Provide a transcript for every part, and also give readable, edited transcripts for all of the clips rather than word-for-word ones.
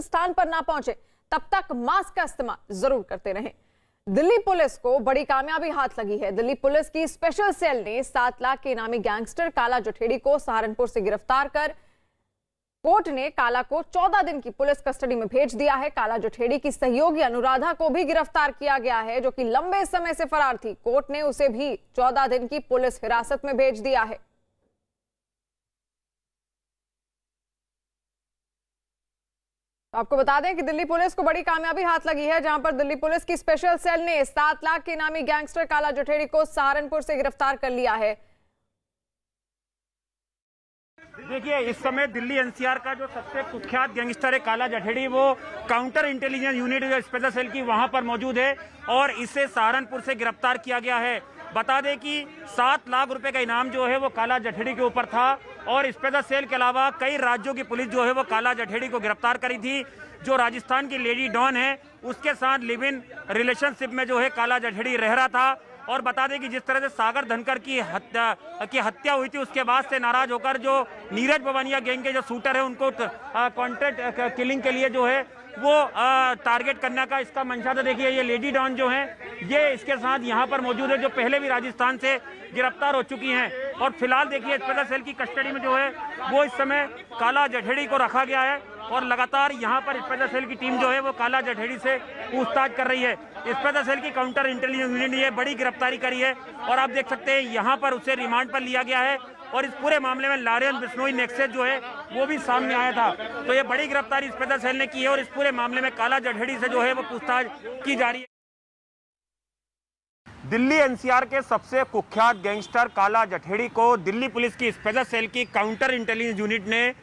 स्थान पर ना पहुंचे तब तक मास्क का इस्तेमाल जरूर करते रहें। दिल्ली पुलिस को बड़ी कामयाबी हाथ लगी है। दिल्ली पुलिस की स्पेशल सेल ने 7 लाख के इनामी गैंगस्टर काला जठेड़ी को सहारनपुर से गिरफ्तार कर कोर्ट ने काला को 14 दिन की पुलिस कस्टडी में भेज दिया है। काला जठेड़ी की सहयोगी अनुराधा को भी गिरफ्तार किया गया है, जो कि लंबे समय से फरार थी। कोर्ट ने उसे भी 14 दिन की पुलिस हिरासत में भेज दिया है। आपको बता दें कि दिल्ली पुलिस को बड़ी कामयाबी हाथ लगी है, जहां पर दिल्ली पुलिस की स्पेशल सेल ने 7 लाख के इनामी गैंगस्टर काला जठेड़ी को सहारनपुर से गिरफ्तार कर लिया है। देखिए, इस समय दिल्ली एनसीआर का जो सबसे कुख्यात गैंगस्टर है काला जठेड़ी, वो काउंटर इंटेलिजेंस यूनिट जो स्पेशल सेल की वहां पर मौजूद है और इसे सहारनपुर से गिरफ्तार किया गया है। बता दें कि 7 लाख रुपए का इनाम जो है वो काला जठेड़ी के ऊपर था और स्पेशल सेल के अलावा कई राज्यों की पुलिस जो है वो काला जठेड़ी को गिरफ्तार करी थी। जो राजस्थान की लेडी डॉन है, उसके साथ लिव इन रिलेशनशिप में जो है काला जठेड़ी रह रहा था। और बता दें कि जिस तरह से सागर धनकर की हत्या हुई थी, उसके बाद से नाराज होकर जो नीरज बवानिया गैंग के जो शूटर है, उनको कॉन्ट्रैक्ट किलिंग के लिए जो है वो टारगेट करने का इसका मंशा था। देखिए, ये लेडी डॉन जो है, ये इसके साथ यहाँ पर मौजूद है, जो पहले भी राजस्थान से गिरफ्तार हो चुकी हैं। और फिलहाल देखिए, स्पेशल सेल की कस्टडी में जो है वो इस समय काला जठेड़ी को रखा गया है और लगातार यहाँ पर स्पेशल सेल की टीम जो है वो काला जठेड़ी से पूछताछ कर रही है। स्पेशल सेल की काउंटर इंटेलिजेंस यूनिट ने बड़ी गिरफ्तारी करी है और आप देख सकते हैं यहाँ पर उसे रिमांड पर लिया गया है और इस पूरे मामले में लारियन बिश्नोई नेक्सस जो है वो भी सामने आया था। तो ये बड़ी गिरफ्तारी स्पेशल सेल ने की है और इस पूरे मामले में काला जठेड़ी से जो है वो पूछताछ की जा रही है। दिल्ली एनसीआर के सबसे कुख्यात गैंगस्टर काला जठेड़ी को दिल्ली पुलिस की स्पेशल सेल की काउंटर इंटेलिजेंस यूनिट ने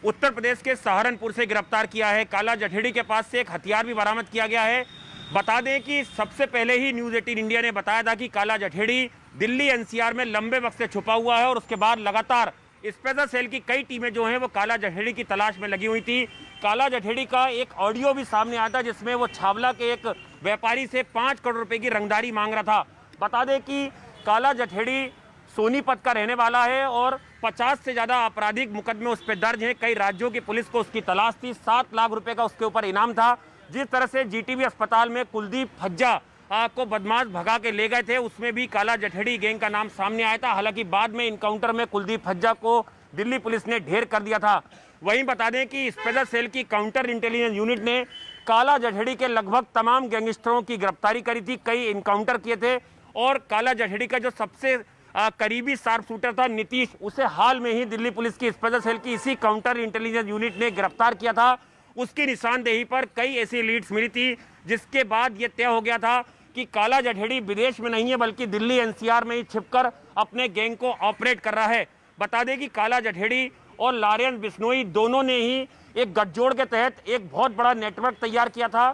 उत्तर प्रदेश के सहारनपुर से गिरफ्तार किया है। काला जठेड़ी के पास से एक हथियार भी बरामद किया गया है। बता दें कि सबसे पहले ही न्यूज़ 18 इंडिया ने बताया था कि काला जठेड़ी दिल्ली एनसीआर में लंबे वक्त से छुपा हुआ है और उसके बाद लगातार स्पेशल सेल की कई टीमें जो हैं वो काला जठेड़ी की तलाश में लगी हुई थी। काला जठेड़ी का एक ऑडियो भी सामने आया था, जिसमें वो छावला के एक व्यापारी से 5 करोड़ रुपए की रंगदारी मांग रहा था। बता दें कि काला जठेड़ी सोनीपत का रहने वाला है और 50 से ज़्यादा आपराधिक मुकदमे उस पर दर्ज हैं। कई राज्यों की पुलिस को उसकी तलाश थी। 7 लाख रुपए का उसके ऊपर इनाम था। जिस तरह से जीटीबी अस्पताल में कुलदीप फज्जा को बदमाश भगा के ले गए थे, उसमें भी काला जठेड़ी गैंग का नाम सामने आया था। हालांकि बाद में इनकाउंटर में कुलदीप फज्जा को दिल्ली पुलिस ने ढेर कर दिया था। वहीं बता दें कि स्पेशल सेल की काउंटर इंटेलिजेंस यूनिट ने काला जठेड़ी के लगभग तमाम गैंगस्टरों की गिरफ्तारी करी थी, कई इनकाउंटर किए थे और काला जठेड़ी का जो सबसे करीबी शार्प शूटर था नीतीश, उसे हाल में ही दिल्ली पुलिस की स्पेशल सेल की इसी काउंटर इंटेलिजेंस यूनिट ने गिरफ्तार किया था। उसकी निशानदेही पर कई ऐसी लीड्स मिली थी, जिसके बाद यह तय हो गया था कि काला जठेड़ी विदेश में नहीं है बल्कि दिल्ली एनसीआर में ही छिपकर अपने गैंग को ऑपरेट कर रहा है। बता दें कि काला जठेड़ी और लारियन बिश्नोई दोनों ने ही एक गठजोड़ के तहत एक बहुत बड़ा नेटवर्क तैयार किया था।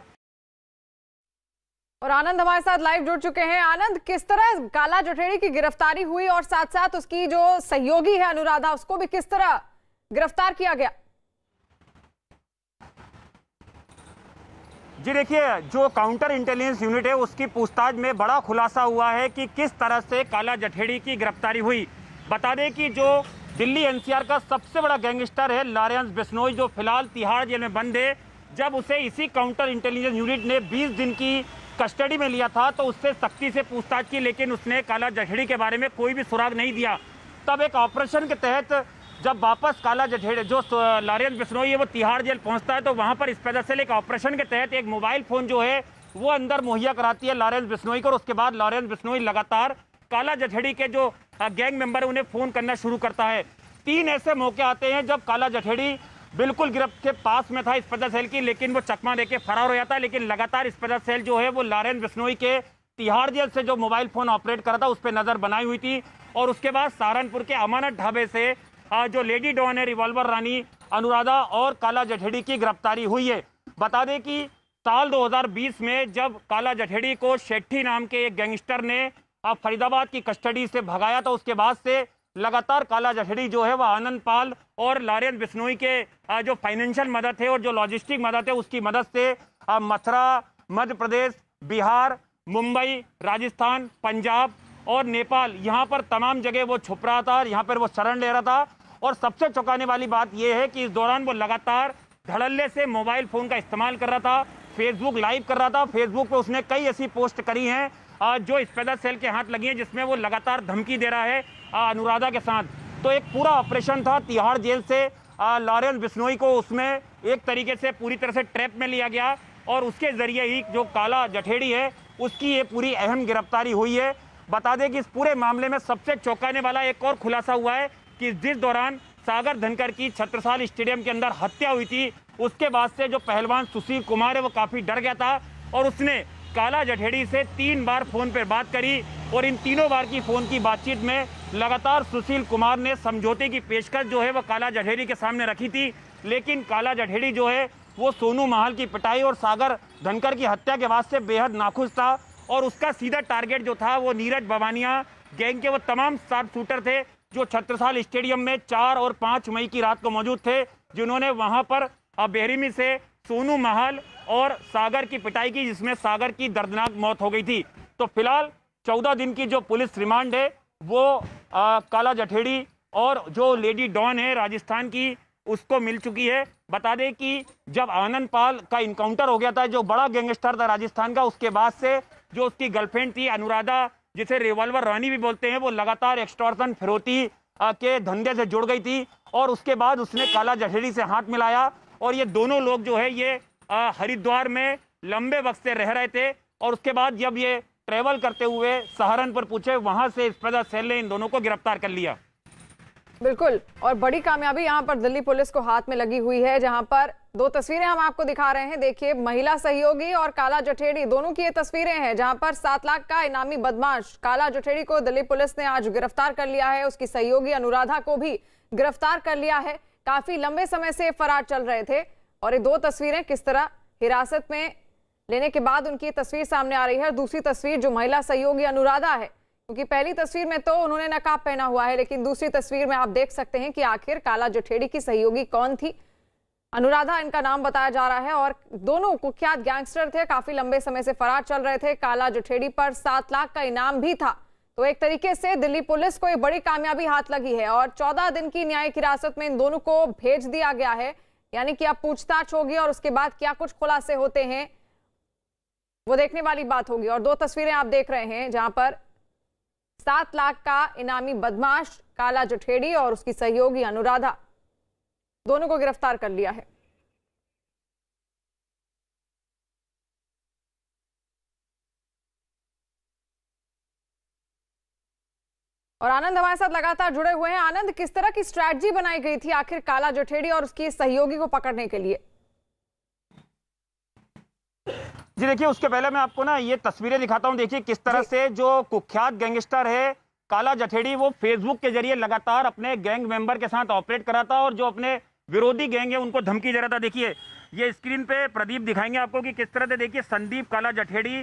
और आनंद हमारे साथ लाइव जुड़ चुके हैं। आनंद, किस तरह काला जठेड़ी की गिरफ्तारी हुई और साथ साथ उसकी जो सहयोगी है अनुराधा, उसको भी किस तरह गिरफ्तार किया गया? जी देखिए, जो काउंटर इंटेलिजेंस यूनिट है उसकी पूछताछ में बड़ा खुलासा हुआ है कि किस तरह से काला जठेड़ी की गिरफ्तारी हुई। बता दें कि जो दिल्ली एनसीआर का सबसे बड़ा गैंगस्टर है लारियन बिश्नोई, जो फिलहाल तिहाड़ जेल में बंद है, जब उसे इसी काउंटर इंटेलिजेंस यूनिट ने 20 दिन की कस्टडी में लिया था तो उससे सख्ती से पूछताछ की, लेकिन उसने काला जठेड़ी के बारे में कोई भी सुराग नहीं दिया। तब एक ऑपरेशन के तहत जब वापस काला जठेड़ी जो लारियन बिश्नोई है वो तिहाड़ जेल पहुंचता है, तो वहां पर स्पेशल सेल एक ऑपरेशन के तहत एक मोबाइल फोन जो है वो अंदर मुहैया कराती है लारियन बिश्नोई को। और उसके बाद लारियन बिश्नोई लगातार काला जठेड़ी के जो गैंग मेंबर है उन्हें फोन करना शुरू करता है। 3 ऐसे मौके आते हैं जब काला जठेड़ी बिल्कुल गिरफ्त के पास में था स्पेशल सेल की, लेकिन वो चकमा देके फरार हो जाता है। लेकिन लगातार स्पेशल सेल जो है वो लारियन बिश्नोई के तिहाड़ जेल से जो मोबाइल फोन ऑपरेट कर रहा था उस पर नजर बनाई हुई थी। और उसके बाद सहारनपुर के अमानत ढाबे से जो लेडी डॉन है रिवॉल्वर रानी अनुराधा और काला जठेड़ी की गिरफ्तारी हुई है। बता दें कि साल 2020 में जब काला जठेड़ी को शेट्टी नाम के एक गैंगस्टर ने फरीदाबाद की कस्टडी से भगाया, तो उसके बाद से लगातार काला जठेड़ी जो है वह आनंद पाल और लारियन बिश्नोई के जो फाइनेंशियल मदद है और जो लॉजिस्टिक मदद है उसकी मदद से मथुरा, मध्य प्रदेश, बिहार, मुंबई, राजस्थान, पंजाब और नेपाल, यहाँ पर तमाम जगह वो छुप रहा था, यहाँ पर वो शरण ले रहा था। और सबसे चौंकाने वाली बात यह है कि इस दौरान वो लगातार धड़ल्ले से मोबाइल फोन का इस्तेमाल कर रहा था, फेसबुक लाइव कर रहा था। फेसबुक पे उसने कई ऐसी पोस्ट करी हैं जो स्पेशल सेल के हाथ लगी हैं, जिसमें वो लगातार धमकी दे रहा है अनुराधा के साथ। तो एक पूरा ऑपरेशन था तिहाड़ जेल से लॉरेंस बिश्नोई को उसमें एक तरीके से पूरी तरह से ट्रैप में लिया गया और उसके जरिए ही जो काला जठेड़ी है उसकी ये पूरी अहम गिरफ्तारी हुई है। बता दें कि इस पूरे मामले में सबसे चौंकाने वाला एक और खुलासा हुआ है कि जिस दौरान सागर धनकर की छत्रसाल स्टेडियम के अंदर हत्या हुई थी, उसके बाद से जो पहलवान सुशील कुमार है वो काफी डर गया था और उसने काला जठेड़ी से 3 बार फोन पर बात करी और इन तीनों बार की फोन की बातचीत में लगातार सुशील कुमार ने समझौते की पेशकश जो है वो काला जठेड़ी के सामने रखी थी। लेकिन काला जठेड़ी जो है वो सोनू महाल की पिटाई और सागर धनकर की हत्या के बाद से बेहद नाखुश था और उसका सीधा टारगेट जो था वो नीरज बवानिया गैंग के वो तमाम शार्प शूटर थे जो छत्रसाल स्टेडियम में 4 और 5 मई की रात को मौजूद थे, जिन्होंने वहां पर बेरहमी से सोनू महाल और सागर की पिटाई की, जिसमें सागर की दर्दनाक मौत हो गई थी। तो फिलहाल 14 दिन की जो पुलिस रिमांड है वो काला जठेड़ी और जो लेडी डॉन है राजस्थान की उसको मिल चुकी है। बता दें कि जब आनंद पाल का इनकाउंटर हो गया था, जो बड़ा गैंगस्टर था राजस्थान का, उसके बाद से जो उसकी गर्लफ्रेंड थी अनुराधा, जिसे रिवॉल्वर रानी भी बोलते हैं, वो लगातार एक्सटॉर्शन फिरौती के धंधे से जुड़ गई थी और उसके बाद उसने काला जठेड़ी से हाथ मिलाया और ये दोनों लोग जो है ये हरिद्वार में लंबे वक्त से रह रहे थे और उसके बाद जब ये ट्रेवल करते हुए सहारनपुर पहुंचे, वहां से स्पेशल सेल ने इन दोनों को गिरफ्तार कर लिया। बिल्कुल, और बड़ी कामयाबी यहां पर दिल्ली पुलिस को हाथ में लगी हुई है, जहां पर 2 तस्वीरें हम आपको दिखा रहे हैं। देखिए, महिला सहयोगी और काला जठेड़ी दोनों की ये तस्वीरें हैं, जहां पर 7 लाख का इनामी बदमाश काला जठेड़ी को दिल्ली पुलिस ने आज गिरफ्तार कर लिया है। उसकी सहयोगी अनुराधा को भी गिरफ्तार कर लिया है। काफी लंबे समय से फरार चल रहे थे और ये 2 तस्वीरें किस तरह हिरासत में लेने के बाद उनकी तस्वीर सामने आ रही है। दूसरी तस्वीर जो महिला सहयोगी अनुराधा है, क्योंकि पहली तस्वीर में तो उन्होंने नकाब पहना हुआ है, लेकिन दूसरी तस्वीर में आप देख सकते हैं कि आखिर काला जठेड़ी की सहयोगी कौन थी। अनुराधा इनका नाम बताया जा रहा है और दोनों कुख्यात गैंगस्टर थे, काफी लंबे समय से फरार चल रहे थे। काला जठेड़ी पर 7 लाख का इनाम भी था। तो एक तरीके से दिल्ली पुलिस को एक बड़ी कामयाबी हाथ लगी है और 14 दिन की न्यायिक हिरासत में इन दोनों को भेज दिया गया है। यानी कि अब पूछताछ होगी और उसके बाद क्या कुछ खुलासे होते हैं वो देखने वाली बात होगी। और 2 तस्वीरें आप देख रहे हैं जहां पर 7 लाख का इनामी बदमाश काला जठेड़ी और उसकी सहयोगी अनुराधा दोनों को गिरफ्तार कर लिया है। और आनंद हमारे साथ लगातार जुड़े हुए हैं। आनंद, किस तरह की स्ट्रैटेजी बनाई गई थी आखिर काला जठेड़ी और उसकी सहयोगी को पकड़ने के लिए? जी देखिए, उसके पहले मैं आपको ना ये तस्वीरें दिखाता हूं। देखिए किस तरह से जो कुख्यात गैंगस्टर है काला जठेड़ी, वो फेसबुक के जरिए लगातार अपने गैंग मेंबर के साथ ऑपरेट कर रहा था और जो अपने विरोधी गैंग है उनको धमकी दे रहा था। देखिए ये स्क्रीन पे प्रदीप दिखाएंगे आपको कि किस तरह से, देखिए संदीप काला जठेड़ी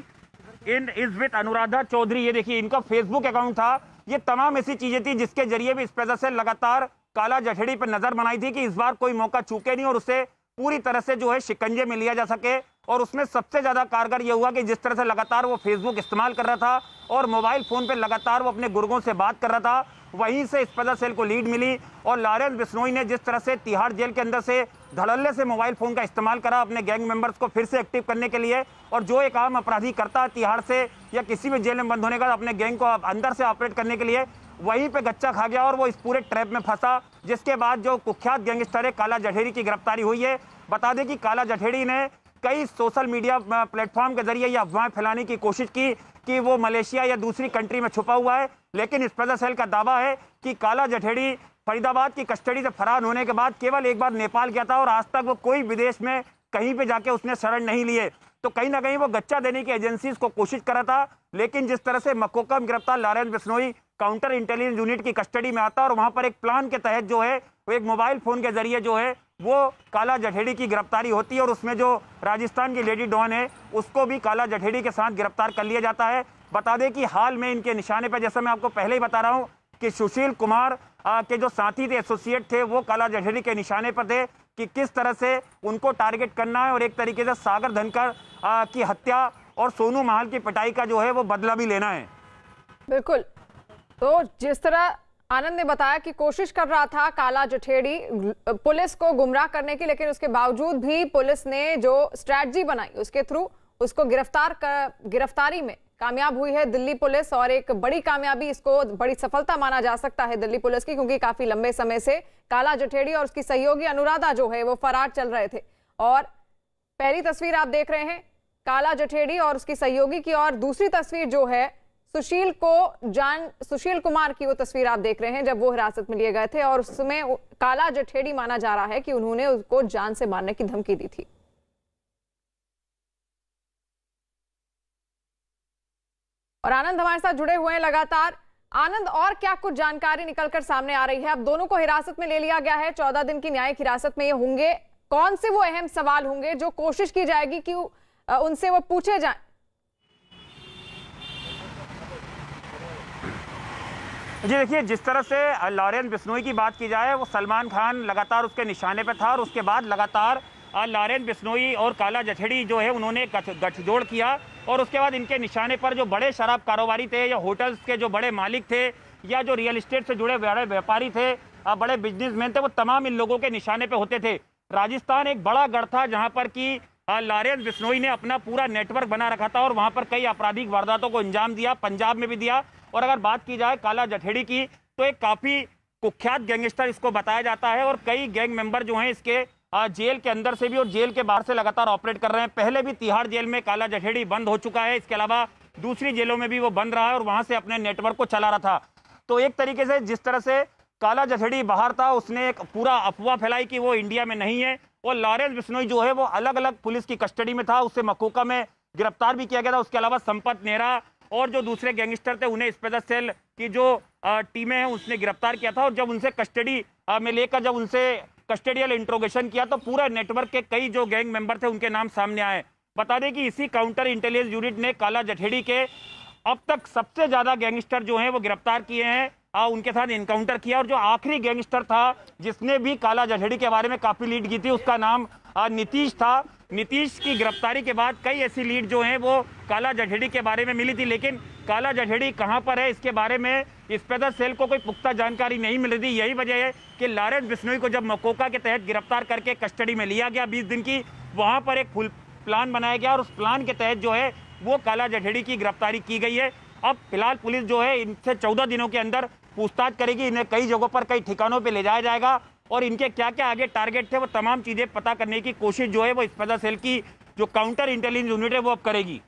इन इज विद अनुराधा चौधरी, ये देखिए इनका फेसबुक अकाउंट था। ये तमाम ऐसी चीजें थी जिसके जरिए भी इस वजह से लगातार काला जठेड़ी पर नजर बनाई थी कि इस बार कोई मौका चूके नहीं और उसे पूरी तरह से जो है शिकंजे में लिया जा सके। और उसमें सबसे ज्यादा कारगर यह हुआ कि जिस तरह से लगातार वो फेसबुक इस्तेमाल कर रहा था और मोबाइल फोन पे लगातार वो अपने गुर्गों से बात कर रहा था, वहीं से स्पेशल सेल को लीड मिली। और लॉरेंस बिश्नोई ने जिस तरह से तिहाड़ जेल के अंदर से धड़ल्ले से मोबाइल फोन का इस्तेमाल करा अपने गैंग मेंबर्स को फिर से एक्टिव करने के लिए, और जो एक आम अपराधी करता है तिहाड़ से या किसी भी जेल में बंद होने का अपने गैंग को अंदर से ऑपरेट करने के लिए, वहीं पे गच्चा खा गया और वो इस पूरे ट्रैप में फंसा, जिसके बाद जो कुख्यात गैंगस्टर है काला जठेड़ी की गिरफ्तारी हुई है। बता दें कि काला जठेड़ी ने कई सोशल मीडिया प्लेटफॉर्म के जरिए यह अफवाह फैलाने की कोशिश की कि वो मलेशिया या दूसरी कंट्री में छुपा हुआ है, लेकिन स्पेशल सेल का दावा है कि काला जठेड़ी फरीदाबाद की कस्टडी से फरार होने के बाद केवल एक बार नेपाल गया था और आज तक वो कोई विदेश में कहीं पे जाके उसने शरण नहीं लिए। तो कहीं ना कहीं वो गच्चा देने की एजेंसीज को कोशिश कर रहा था, लेकिन जिस तरह से मकोका में गिरफ्तार Lawrence Bishnoi counter intelligence unit की कस्टडी में आता और वहां पर एक प्लान के तहत जो है वो एक मोबाइल फोन के जरिए जो है वो काला जठेड़ी की गिरफ्तारी होती है और उसमें जो राजस्थान की लेडी डॉन है उसको भी काला जठेड़ी के साथ गिरफ्तार कर लिया जाता है। बता दें कि हाल में इनके निशाने पर, जैसा मैं आपको पहले ही बता रहा हूं कि सुशील कुमार के जो साथी थे, एसोसिएट थे, वो काला जठेड़ी के निशाने पर थे कि किस तरह से उनको टारगेट करना है और एक तरीके से सागर धनकर की हत्या और सोनू महाल की पिटाई का जो है वो बदला भी लेना है। बिल्कुल, तो जिस तरह आनंद ने बताया कि कोशिश कर रहा था काला जठेड़ी पुलिस को गुमराह करने की, लेकिन उसके बावजूद भी पुलिस ने जो स्ट्रैटेजी बनाई उसके थ्रू उसको गिरफ्तारी में कामयाब हुई है दिल्ली पुलिस। और एक बड़ी कामयाबी, इसको बड़ी सफलता माना जा सकता है दिल्ली पुलिस की, क्योंकि काफी लंबे समय से काला जठेड़ी और उसकी सहयोगी अनुराधा जो है वो फरार चल रहे थे। और पहली तस्वीर आप देख रहे हैं काला जठेड़ी और उसकी सहयोगी की, और दूसरी तस्वीर जो है सुशील कुमार की, वो तस्वीर आप देख रहे हैं जब वो हिरासत में लिए गए थे, और उसमें काला जठेड़ी माना जा रहा है कि उन्होंने उसको जान से मारने की धमकी दी थी। और आनंद हमारे साथ जुड़े हुए हैं लगातार। आनंद, और क्या कुछ जानकारी निकलकर सामने आ रही है? अब दोनों को हिरासत में ले लिया गया है, 14 दिन की न्यायिक हिरासत में ये होंगे। कौन से वो अहम सवाल होंगे जो कोशिश की जाएगी कि उनसे वो पूछे जाएं? जी देखिए, जिस तरह से लॉरेंस बिश्नोई की बात की जाए, वो सलमान खान लगातार उसके निशाने पे था, और उसके बाद लगातार लॉरेंस बिश्नोई और काला जठेड़ी जो है उन्होंने गठजोड़ किया, और उसके बाद इनके निशाने पर जो बड़े शराब कारोबारी थे, या होटल्स के जो बड़े मालिक थे, या जो रियल एस्टेट से जुड़े बड़े व्यापारी थे, बड़े बिजनेसमैन थे, वो तमाम इन लोगों के निशाने पे होते थे। राजस्थान एक बड़ा गढ़ था जहां पर कि लॉरेंस बिश्नोई ने अपना पूरा नेटवर्क बना रखा था, और वहां पर कई आपराधिक वारदातों को अंजाम दिया, पंजाब में भी दिया। और अगर बात की जाए काला जठेड़ी की, तो एक काफी कुख्यात गैंगस्टर इसको बताया जाता है, और कई गैंग मेंबर जो हैं इसके जेल के अंदर से भी और जेल के बाहर से लगातार ऑपरेट कर रहे हैं। पहले भी तिहाड़ जेल में काला जठेड़ी बंद हो चुका है, इसके अलावा दूसरी जेलों में भी वो बंद रहा है, और वहां से अपने नेटवर्क को चला रहा था। तो एक तरीके से जिस तरह से काला जठेड़ी बाहर था, उसने एक पूरा अफवाह फैलाई कि वो इंडिया में नहीं है, और लॉरेंस बिश्नोई जो है वो अलग अलग पुलिस की कस्टडी में था, उससे मकोका में गिरफ्तार भी किया गया था। उसके अलावा संपत नेहरा और जो दूसरे गैंगस्टर थे उन्हें स्पेशल सेल की जो टीमें हैं उसने गिरफ्तार किया था, और जब उनसे कस्टडी में लेकर जब उनसे कस्टडियल इंट्रोगेशन किया, तो पूरे नेटवर्क के कई जो गैंग मेंबर थे उनके नाम सामने आए। बता दें कि इसी काउंटर इंटेलिजेंस यूनिट ने काला जठेड़ी के अब तक सबसे ज्यादा गैंगस्टर जो हैं वो गिरफ्तार किए हैं, उनके साथ इनकाउंटर किया। और जो आखिरी गैंगस्टर था जिसने भी काला जठेड़ी के बारे में काफी लीड की थी, उसका नाम नीतीश था। नीतीश की गिरफ्तारी के बाद कई ऐसी लीड जो हैं वो काला जठेड़ी के बारे में मिली थी, लेकिन काला जठेड़ी कहां पर है इसके बारे में स्पेशल सेल को कोई पुख्ता जानकारी नहीं मिल रही। यही वजह है कि लॉरेंस बिश्नोई को जब मकोका के तहत गिरफ्तार करके कस्टडी में लिया गया 20 दिन की, वहां पर एक फुल प्लान बनाया गया, और उस प्लान के तहत जो है वो काला जठेड़ी की गिरफ्तारी की गई है। अब फिलहाल पुलिस जो है इनसे 14 दिनों के अंदर पूछताछ करेगी, इन्हें कई जगहों पर कई ठिकानों पर ले जाया जाएगा, और इनके क्या क्या आगे टारगेट थे वो तमाम चीजें पता करने की कोशिश जो है वो स्पेशल सेल की जो काउंटर इंटेलिजेंस यूनिट है वो अब करेगी।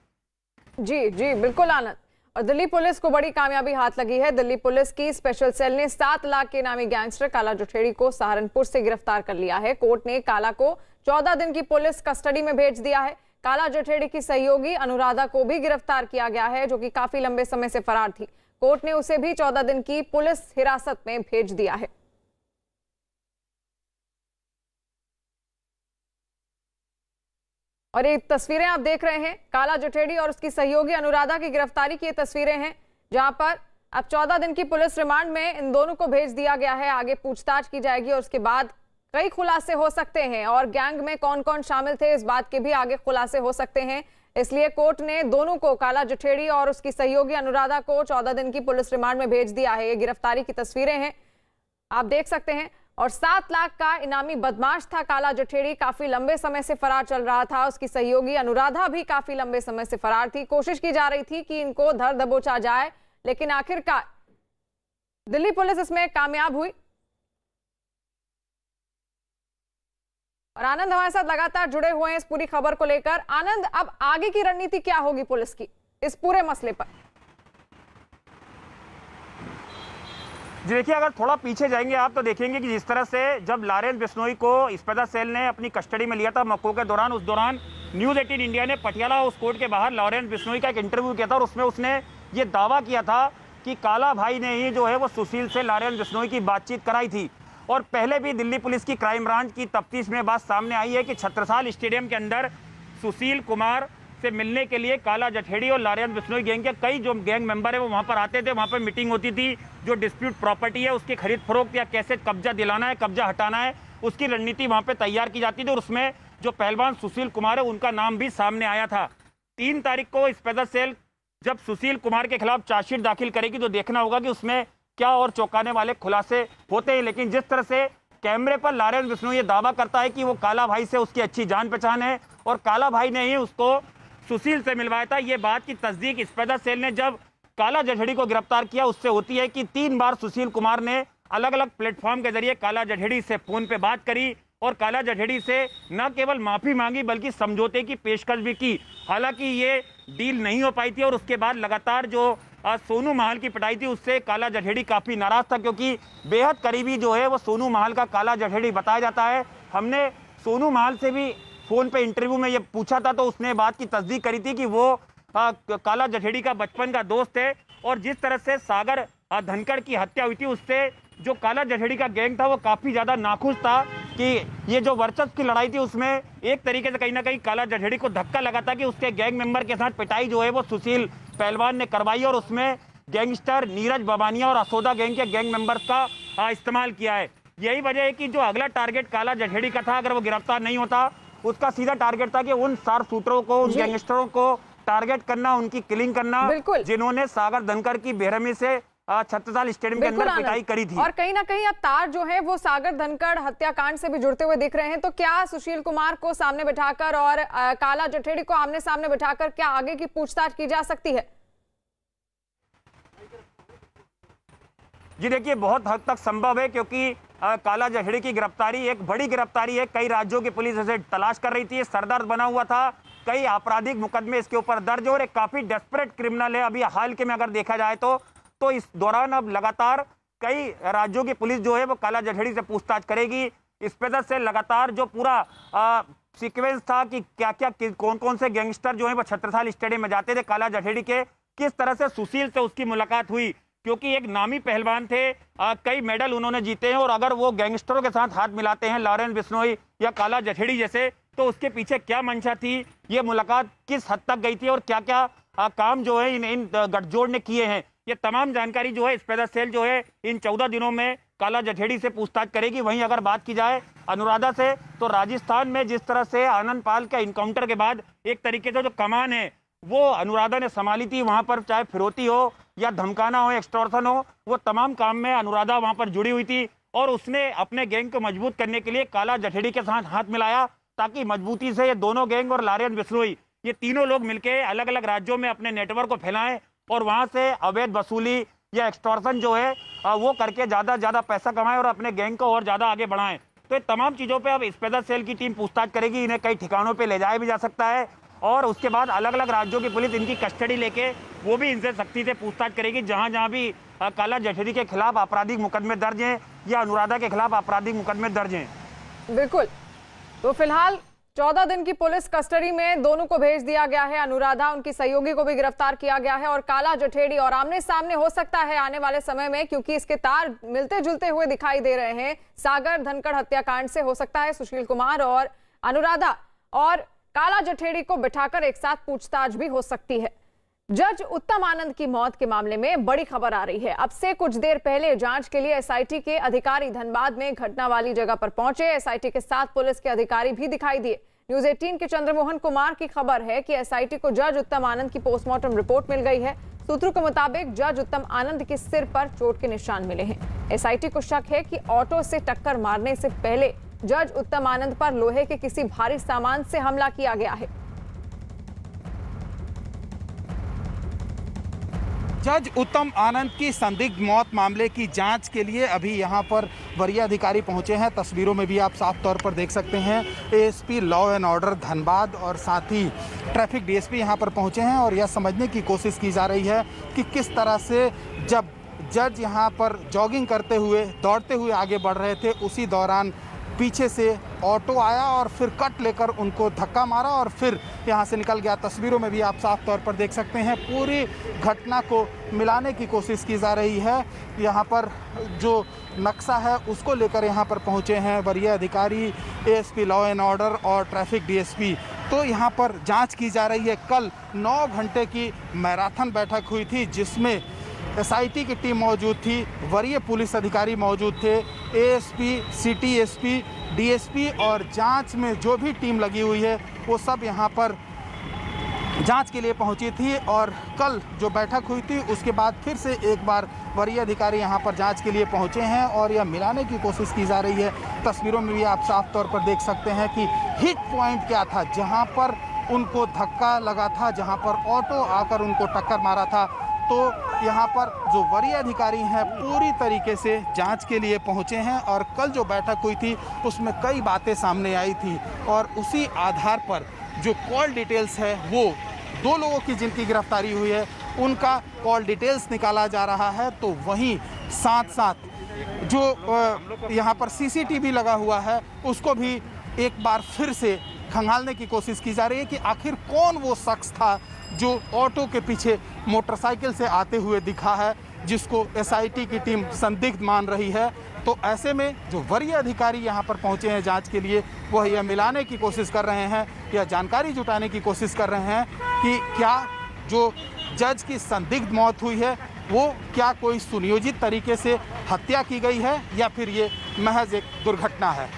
जी जी बिल्कुल आनंद। और दिल्ली पुलिस को बड़ी कामयाबी हाथ लगी है। दिल्ली पुलिस की स्पेशल सेल ने 7 लाख के नामी गैंगस्टर काला जठेड़ी को सहारनपुर से गिरफ्तार कर लिया है। कोर्ट ने काला को 14 दिन की पुलिस कस्टडी में भेज दिया है। काला जठेड़ी की सहयोगी अनुराधा को भी गिरफ्तार किया गया है, जो कि काफी लंबे समय से फरार थी। कोर्ट ने उसे भी 14 दिन की पुलिस हिरासत में भेज दिया है। और ये तस्वीरें आप देख रहे हैं काला जठेड़ी और उसकी सहयोगी अनुराधा की गिरफ्तारी की ये तस्वीरें हैं, जहां पर अब 14 दिन की पुलिस रिमांड में इन दोनों को भेज दिया गया है। आगे पूछताछ की जाएगी और उसके बाद कई खुलासे हो सकते हैं, और गैंग में कौन कौन शामिल थे इस बात के भी आगे खुलासे हो सकते हैं। इसलिए कोर्ट ने दोनों को, काला जठेड़ी और उसकी सहयोगी अनुराधा को 14 दिन की पुलिस रिमांड में भेज दिया है। ये गिरफ्तारी की तस्वीरें हैं, आप देख सकते हैं। और 7 लाख का इनामी बदमाश था काला जठेड़ी, काफी लंबे समय से फरार चल रहा था। उसकी सहयोगी अनुराधा भी काफी लंबे समय से फरार थी। कोशिश की जा रही थी कि इनको धर दबोचा जाए, लेकिन आखिरकार दिल्ली पुलिस इसमें कामयाब हुई। और आनंद हमारे साथ लगातार जुड़े हुए हैं इस पूरी खबर को लेकर। आनंद, अब आगे की रणनीति क्या होगी पुलिस की इस पूरे मसले पर? जी देखिए, अगर थोड़ा पीछे जाएंगे आप तो देखेंगे कि जिस तरह से जब लॉरेंस बिश्नोई को स्पेशल सेल ने अपनी कस्टडी में लिया था मको के दौरान, उस दौरान न्यूज़ 18 इंडिया ने पटियाला हाउस कोर्ट के बाहर लॉरेंस बिश्नोई का एक इंटरव्यू किया था, और उसमें उसने ये दावा किया था कि काला भाई ने ही जो है वो सुशील से लॉरेंस बिश्नोई की बातचीत कराई थी। और पहले भी दिल्ली पुलिस की क्राइम ब्रांच की तफ्तीश में बात सामने आई है कि छत्रसाल स्टेडियम के अंदर सुशील कुमार से मिलने के लिए काला जठेड़ी और लॉरेंस बिश्नोई गैंग के कई जो गैंग मेंबर है वो वहां पर आते थे। वहां पर मीटिंग होती थी, जो डिस्प्यूट प्रॉपर्टी है उसकी खरीद फरोख्त या कैसे कब्जा दिलाना है, कब्जा हटाना है, उसकी रणनीति वहां पर तैयार की जाती थी। और उसमें जो पहलवान सुशील कुमार है उनका नाम भी सामने आया था। 3 तारीख को स्पेशल सेल जब सुशील कुमार के खिलाफ चार्जशीट दाखिल करेगी तो देखना होगा कि उसमें क्या और चौंकाने वाले खुलासे होते हैं। लेकिन जिस तरह से कैमरे पर लॉरेंस बिश्नोई ये दावा करता है कि वो काला भाई से उसकी अच्छी जान पहचान है और काला भाई ने ही उसको सुशील से मिलवाया था, ये बात की तस्दीक स्पेशल सेल ने जब काला जठेड़ी को गिरफ्तार किया उससे होती है कि 3 बार सुशील कुमार ने अलग अलग प्लेटफॉर्म के जरिए काला जठेड़ी से फोन पे बात करी और काला जठेड़ी से न केवल माफी मांगी बल्कि समझौते की पेशकश भी की। हालांकि ये डील नहीं हो पाई थी और उसके बाद लगातार जो सोनू महाल की पिटाई थी उससे काला जठेड़ी काफी नाराज था, क्योंकि बेहद करीबी जो है वो सोनू महाल का काला जठेड़ी बताया जाता है। हमने सोनू महाल से भी फोन पे इंटरव्यू में ये पूछा था तो उसने बात की तस्दीक करी थी कि वो काला जठेड़ी का बचपन का दोस्त है और जिस तरह से सागर धनखड़ की हत्या हुई थी उससे जो काला जठेड़ी का गैंग था वो काफी ज्यादा नाखुश था कि ये जो वर्चस्व की लड़ाई थी उसमें एक तरीके से कहीं ना कहीं काला जठेड़ी को धक्का लगा था कि उसके गैंग मेंबर के साथ पिटाई जो है वो सुशील पहलवान ने करवाई और उसमें गैंगस्टर नीरज बबानिया और असोदा गैंग के गैंग मेंबर्स का इस्तेमाल किया है। यही वजह है कि जो अगला टारगेट काला जठेड़ी का था, अगर वो गिरफ्तार नहीं होता, उसका सीधा टारगेट था कि उन शार्प शूटरों को, उन गैंगस्टरों को टारगेट करना, उनकी किलिंग करना, जिन्होंने सागर धनखड़ की बेरहमी से छत्रसाल स्टेडियम के अंदर पिटाई करी थी। और कहीं ना कहीं अब तार जो है वो सागर धनखड़ हत्याकांड से भी जुड़ते हुए दिख रहे हैं। तो क्या सुशील कुमार को सामने बिठाकर और काला जठेड़ी को आमने सामने बिठाकर क्या आगे की पूछताछ की जा सकती है? जी देखिए, बहुत हद तक संभव है, क्योंकि काला जठेड़ी की गिरफ्तारी एक बड़ी गिरफ्तारी है। कई राज्यों की पुलिस इसे तलाश कर रही थी, सरदर्द बना हुआ था, कई आपराधिक मुकदमे इसके ऊपर दर्ज हो और एक काफी डेस्परेट क्रिमिनल है अभी हाल के में अगर देखा जाए तो इस दौरान अब लगातार कई राज्यों की पुलिस जो है वो काला जठेड़ी से पूछताछ करेगी। स्पेशल से लगातार जो पूरा सीक्वेंस था कि क्या क्या कौन कौन से गैंगस्टर जो है वो छत्रसाल स्टेडियम में जाते थे काला जठेड़ी के, किस तरह से सुशील से उसकी मुलाकात हुई, क्योंकि एक नामी पहलवान थे, कई मेडल उन्होंने जीते हैं और अगर वो गैंगस्टरों के साथ हाथ मिलाते हैं लॉरेंस बिश्नोई या काला जठेड़ी जैसे, तो उसके पीछे क्या मंशा थी, ये मुलाकात किस हद तक गई थी और क्या क्या काम जो है इन गठजोड़ ने किए हैं, ये तमाम जानकारी जो है स्पेशल सेल जो है इन 14 दिनों में काला जठेड़ी से पूछताछ करेगी। वहीं अगर बात की जाए अनुराधा से, तो राजस्थान में जिस तरह से आनंद पाल के इनकाउंटर के बाद एक तरीके से जो कमान है वो अनुराधा ने संभाली थी, वहां पर चाहे फिरौती हो या धमकाना हो, एक्सटॉर्शन हो, वो तमाम काम में अनुराधा वहां पर जुड़ी हुई थी और उसने अपने गैंग को मजबूत करने के लिए काला जठेड़ी के साथ हाथ मिलाया ताकि मजबूती से ये दोनों गैंग और लॉरेंस बिश्नोई ये तीनों लोग मिलकर अलग अलग राज्यों में अपने नेटवर्क को फैलाएं और वहां से अवैध वसूली या एक्सटॉर्शन जो है वो करके ज्यादा पैसा कमाएं और अपने गैंग को और ज्यादा आगे बढ़ाएं। तो ये तमाम चीजों पे अब स्पेशल सेल की टीम पूछताछ करेगी, इन्हें कई ठिकानों पे ले जाया भी जा सकता है और उसके बाद अलग अलग राज्यों की पुलिस इनकी कस्टडी लेके वो भी इनसे सख्ती से पूछताछ करेगी। जहां जहां भी काला जठेड़ी के खिलाफ आपराधिक मुकदमे दर्ज हैं या अनुराधा के खिलाफ आपराधिक मुकदमे दर्ज हैं। बिल्कुल, तो फिलहाल 14 दिन की पुलिस कस्टडी में दोनों को भेज दिया गया है। अनुराधा, उनकी सहयोगी को भी गिरफ्तार किया गया है और काला जठेड़ी और आमने सामने हो सकता है आने वाले समय में, क्योंकि इसके तार मिलते जुलते हुए दिखाई दे रहे हैं। सागर धनखड़ हत्याकांड से हो सकता है सुशील कुमार और अनुराधा और काला जठेड़ी को बिठाकर एक साथ पूछताछ भी हो सकती है। जज उत्तम आनंद की मौत के मामले में बड़ी खबर आ रही है। अब से कुछ देर पहले जांच के लिए एसआईटी के अधिकारी धनबाद में घटना वाली जगह पर पहुंचे। एसआईटी के साथ पुलिस के अधिकारी भी दिखाई दिए। न्यूज 18 के चंद्रमोहन कुमार की खबर है कि एसआईटी को जज उत्तम आनंद की पोस्टमार्टम रिपोर्ट मिल गई है। सूत्रों के मुताबिक जज उत्तम आनंद के सिर पर चोट के निशान मिले हैं। एसआईटी को शक है कि ऑटो से टक्कर मारने से पहले जज उत्तम आनंद पर लोहे के किसी भारी सामान से हमला किया गया है। जज उत्तम आनंद की संदिग्ध मौत मामले की जांच के लिए अभी यहां पर वरीय अधिकारी पहुंचे हैं। तस्वीरों में भी आप साफ तौर पर देख सकते हैं ASP law and order Dhanbad और साथ ही ट्रैफिक डीएसपी यहां पर पहुंचे हैं और यह समझने की कोशिश की जा रही है कि किस तरह से जब जज यहां पर जॉगिंग करते हुए दौड़ते हुए आगे बढ़ रहे थे उसी दौरान पीछे से ऑटो आया और फिर कट लेकर उनको धक्का मारा और फिर यहां से निकल गया। तस्वीरों में भी आप साफ तौर पर देख सकते हैं पूरी घटना को मिलाने की कोशिश की जा रही है। यहां पर जो नक्शा है उसको लेकर यहां पर पहुंचे हैं वरीय अधिकारी एएसपी लॉ एंड ऑर्डर और ट्रैफिक डीएसपी। तो यहां पर जांच की जा रही है। कल 9 घंटे की मैराथन बैठक हुई थी जिसमें एसआईटी की टीम मौजूद थी, वरीय पुलिस अधिकारी मौजूद थे, एएसपी, सिटी एसपी, डीएसपी और जांच में जो भी टीम लगी हुई है वो सब यहाँ पर जांच के लिए पहुंची थी और कल जो बैठक हुई थी उसके बाद फिर से एक बार वरीय अधिकारी यहां पर जांच के लिए पहुंचे हैं और यह मिलाने की कोशिश की जा रही है। तस्वीरों में भी आप साफ तौर पर देख सकते हैं कि हिट पॉइंट क्या था, जहां पर उनको धक्का लगा था, जहां पर ऑटो आकर उनको टक्कर मारा था। तो यहाँ पर जो वरीय अधिकारी हैं पूरी तरीके से जांच के लिए पहुँचे हैं और कल जो बैठक हुई थी उसमें कई बातें सामने आई थी और उसी आधार पर जो कॉल डिटेल्स है वो 2 लोगों की जिनकी गिरफ्तारी हुई है उनका कॉल डिटेल्स निकाला जा रहा है। तो वहीं साथ साथ जो यहाँ पर सीसीटीवी लगा हुआ है उसको भी एक बार फिर से खंगालने की कोशिश की जा रही है कि आखिर कौन वो शख्स था जो ऑटो के पीछे मोटरसाइकिल से आते हुए दिखा है, जिसको एसआईटी की टीम संदिग्ध मान रही है। तो ऐसे में जो वरीय अधिकारी यहाँ पर पहुँचे हैं जांच के लिए वह यह मिलाने की कोशिश कर रहे हैं, यह जानकारी जुटाने की कोशिश कर रहे हैं कि क्या जो जज की संदिग्ध मौत हुई है वो क्या कोई सुनियोजित तरीके से हत्या की गई है या फिर ये महज एक दुर्घटना है।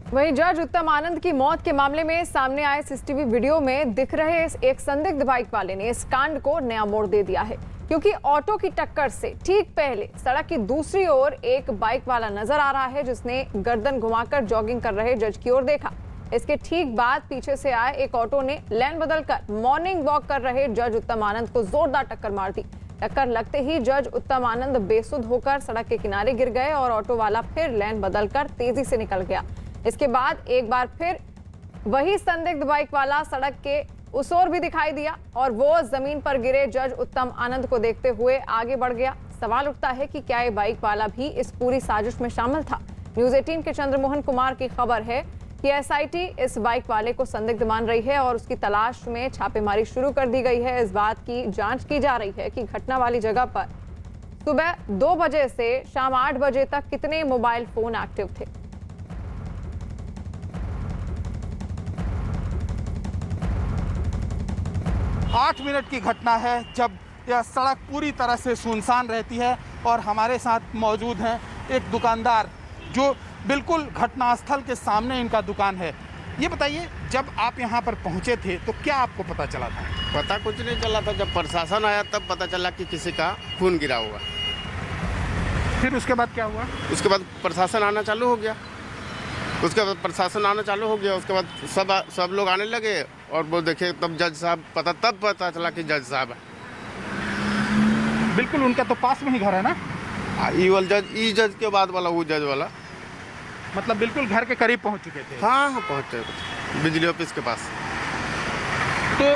वहीं जज उत्तम आनंद की मौत के मामले में सामने आए सीसीटीवी वीडियो में दिख रहे एक संदिग्ध बाइक वाले ने इस कांड को नया मोड़ दे दिया है, क्योंकि ऑटो की टक्कर से ठीक पहले सड़क की दूसरी ओर एक बाइक वाला नजर आ रहा है जिसने गर्दन घुमाकर जॉगिंग कर रहे जज की ओर देखा। इसके ठीक बाद पीछे से आए एक ऑटो ने लेन बदलकर मॉर्निंग वॉक कर रहे जज उत्तम आनंद को जोरदार टक्कर मार दी। टक्कर लगते ही जज उत्तम आनंद बेसुध होकर सड़क के किनारे गिर गए और ऑटो वाला फिर लेन बदलकर तेजी से निकल गया। इसके बाद एक बार फिर वही संदिग्ध बाइक वाला सड़क के उस ओर भी दिखाई दिया और वो जमीन पर गिरे जज उत्तम आनंद को देखते हुए आगे बढ़ गया। सवाल उठता है कि क्या ये बाइक वाला भी इस पूरी साजिश में शामिल था। न्यूज़ 18 के चंद्रमोहन कुमार की खबर है कि एसआईटी इस बाइक वाले को संदिग्ध मान रही है और उसकी तलाश में छापेमारी शुरू कर दी गई है। इस बात की जांच की जा रही है कि घटना वाली जगह पर सुबह 2 बजे से शाम 8 बजे तक कितने मोबाइल फोन एक्टिव थे। आठ मिनट की घटना है जब यह सड़क पूरी तरह से सुनसान रहती है और हमारे साथ मौजूद हैं एक दुकानदार जो बिल्कुल घटनास्थल के सामने इनका दुकान है। ये बताइए, जब आप यहाँ पर पहुँचे थे तो क्या आपको पता चला था? पता कुछ नहीं चला था, जब प्रशासन आया तब पता चला कि किसी का खून गिरा हुआ। फिर उसके बाद क्या हुआ? उसके बाद प्रशासन आना चालू हो गया। उसके बाद सब लोग आने लगे और वो देखे तब जज साहब तब पता चला कि जज साहब है। बिल्कुल, उनका तो पास में ही घर है ना? ई जज के बाद वाला वो जज वाला, मतलब बिल्कुल घर के करीब पहुंच चुके थे। हाँ पहुँचे बिजली ऑफिस के पास। तो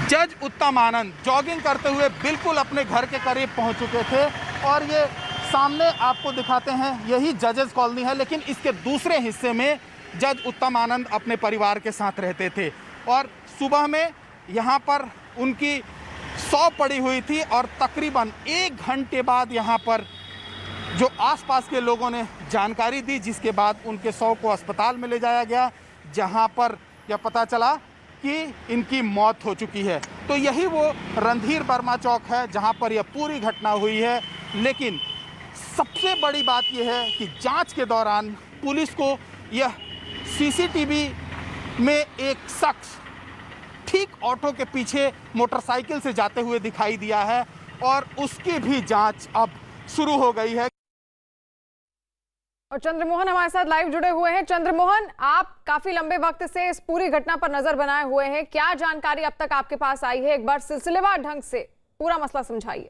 जज उत्तम आनंद जॉगिंग करते हुए बिल्कुल अपने घर के करीब पहुंच चुके थे और ये सामने आपको दिखाते हैं यही जजेस कॉलोनी है, लेकिन इसके दूसरे हिस्से में जज उत्तम आनंद अपने परिवार के साथ रहते थे और सुबह में यहाँ पर उनकी शॉप पड़ी हुई थी और तकरीबन 1 घंटे बाद यहाँ पर जो आसपास के लोगों ने जानकारी दी, जिसके बाद उनके शव को अस्पताल में ले जाया गया, जहाँ पर यह पता चला कि इनकी मौत हो चुकी है। तो यही वो रणधीर वर्मा चौक है जहाँ पर यह पूरी घटना हुई है। लेकिन सबसे बड़ी बात यह है कि जांच के दौरान पुलिस को यह सीसीटीवी में एक शख्स ठीक ऑटो के पीछे मोटरसाइकिल से जाते हुए दिखाई दिया है और उसकी भी जांच अब शुरू हो गई है। और चंद्रमोहन हमारे साथ लाइव जुड़े हुए हैं। चंद्रमोहन, आप काफी लंबे वक्त से इस पूरी घटना पर नजर बनाए हुए हैं, क्या जानकारी अब तक आपके पास आई है? एक बार सिलसिलेवार ढंग से पूरा मसला समझाइए।